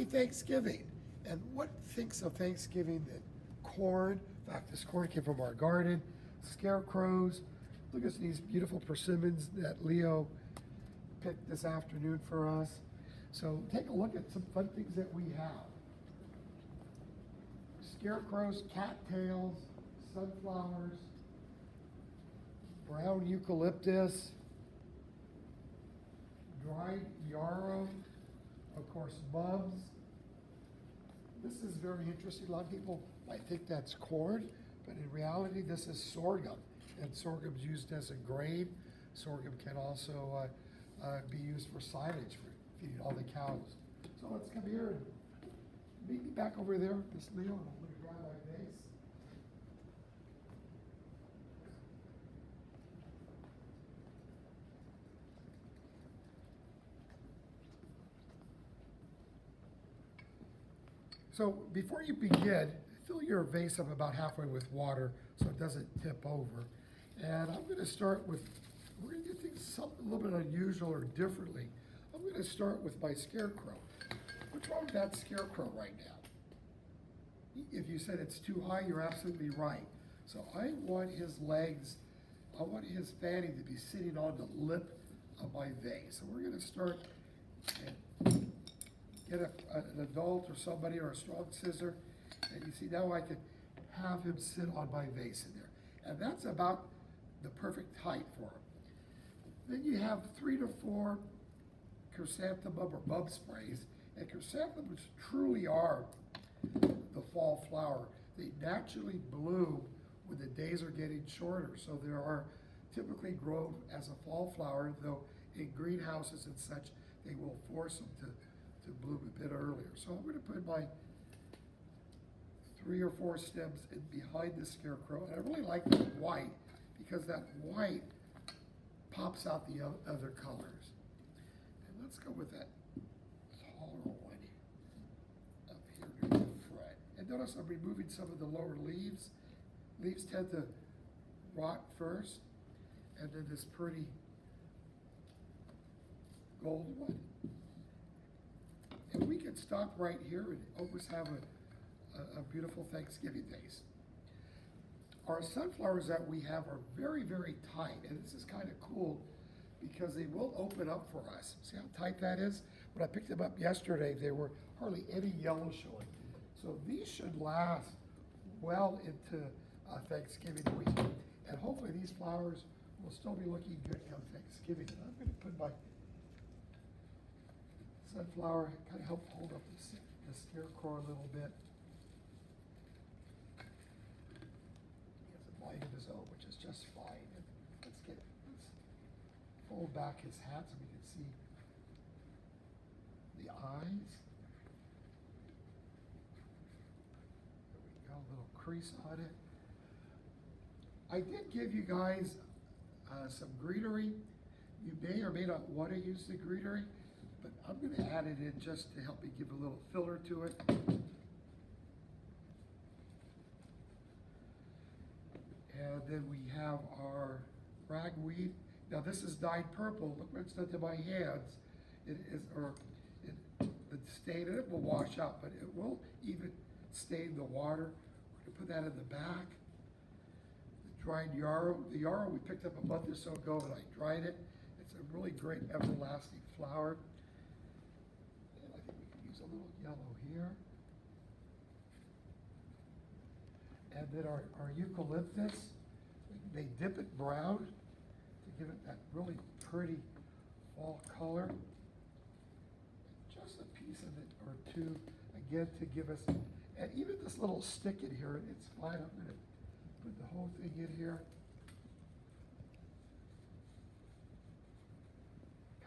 Thanksgiving. And what thinks of Thanksgiving than corn? In fact, this corn came from our garden. Scarecrows. Look at these beautiful persimmons that Leo picked this afternoon for us. So take a look at some fun things that we have. Scarecrows, cattails, sunflowers, brown eucalyptus, dried yarrow, of course, mums. This is very interesting. A lot of people might think that's corn, but in reality, this is sorghum. And sorghum is used as a grain. Sorghum can also be used for silage for feeding all the cows. So let's come here and meet me back over there, Miss Leo, and I'm going to grab my vase. So before you begin, fill your vase up about halfway with water so it doesn't tip over. And I'm going to start with, we're going to do things something a little bit unusual or differently. I'm going to start with my scarecrow. What's wrong with that scarecrow right now? If you said it's too high, you're absolutely right. So I want his legs, I want his fanny to be sitting on the lip of my vase. So we're going to start and get an adult or somebody or a strong scissor, and you see now I can have him sit on my vase in there. And that's about the perfect height for him. Then you have 3 to 4 chrysanthemum or bud sprays, and chrysanthemums truly are the fall flower. They naturally bloom when the days are getting shorter, so they are typically grown as a fall flower, though in greenhouses and such, they will force them to bloom a bit earlier. So I'm going to put my 3 or 4 stems in behind the scarecrow, and I really like the white because that white pops out the other colors. And let's go with that taller one up here near the front. And notice I'm removing some of the lower leaves. Leaves tend to rot first, and then this pretty gold one. And we can stop right here and always have a beautiful Thanksgiving vase. Our sunflowers that we have are very, very tight, and this is kind of cool because they will open up for us. See how tight that is? When I picked them up yesterday, there were hardly any yellow showing. So these should last well into Thanksgiving week. And hopefully these flowers will still be looking good come Thanksgiving. And I'm going to put my sunflower, kind of help hold up the scarecrow a little bit. He has a mind of his own, which is just fine. And let's fold back his hat so we can see the eyes. There we go, a little crease on it. I did give you guys some greenery. You may or may not want to use the greenery, but I'm going to add it in just to help me give a little filler to it. And then we have our ragweed. Now this is dyed purple. Look what it's done to my hands. The stain in it will wash out, but it will even stain the water. We're going to put that in the back. The dried yarrow. The yarrow we picked up a month or so ago, and I dried it. It's a really great everlasting flower. And I think we can use a little yellow here. And then our eucalyptus, they dip it brown to give it that really pretty fall color. And just a piece of it or two, again, to give us, and even this little stick in here, it's fine. I'm going to put the whole thing in here.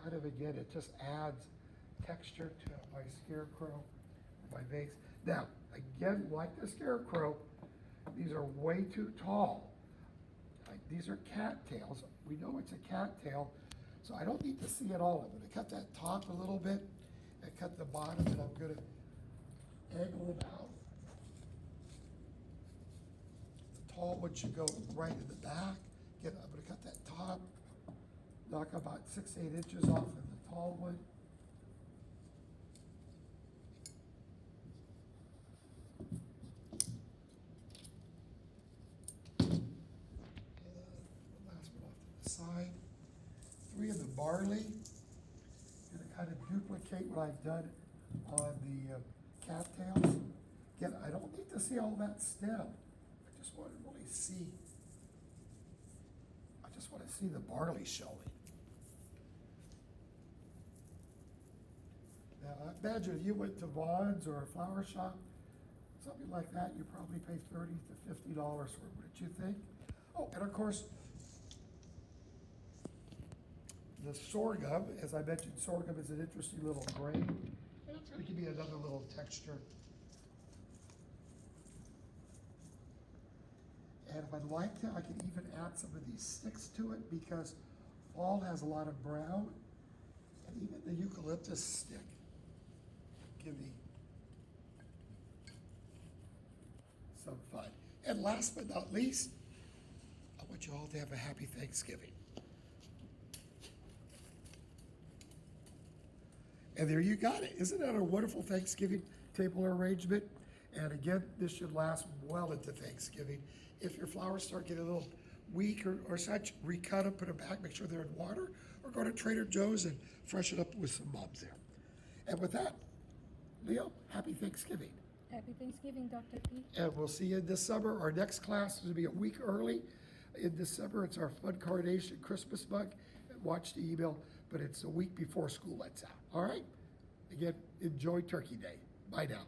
Kind of, again, it just adds texture to my scarecrow, my vase. Now, again, like the scarecrow, these are way too tall. These are cattails. We know it's a cattail, so I don't need to see it all. I'm going to cut that top a little bit and cut the bottom, and I'm going to angle them out. The tall one should go right in the back. Again, I'm going to cut that top, knock about 6 to 8 inches off of the tall one. barley. Gonna kind of duplicate what I've done on the cattails. Again, I don't need to see all that stem. I just want to really see, I just want to see the barley showing. Now, I imagine if you went to Vaughn's or a flower shop, something like that, you probably pay $30 to $50 for it, wouldn't you think? Oh, and of course, the sorghum, as I mentioned, sorghum is an interesting little grain. And it's going to give you another little texture. And if I'd like to, I can even add some of these sticks to it because fall has a lot of brown. And even the eucalyptus stick give me some fun. And last but not least, I want you all to have a happy Thanksgiving. And there you got it. Isn't that a wonderful Thanksgiving table arrangement? And again, this should last well into Thanksgiving. If your flowers start getting a little weak or such, recut them, put them back, make sure they're in water, or go to Trader Joe's and freshen up with some bulbs there. And with that, Leo, happy Thanksgiving. Happy Thanksgiving, Dr. P. And we'll see you in December. Our next class is going to be a week early. In December, it's our Fun Carnation Christmas mug. Watch the email, but it's a week before school lets out. All right? Again, enjoy Turkey Day. Bye now.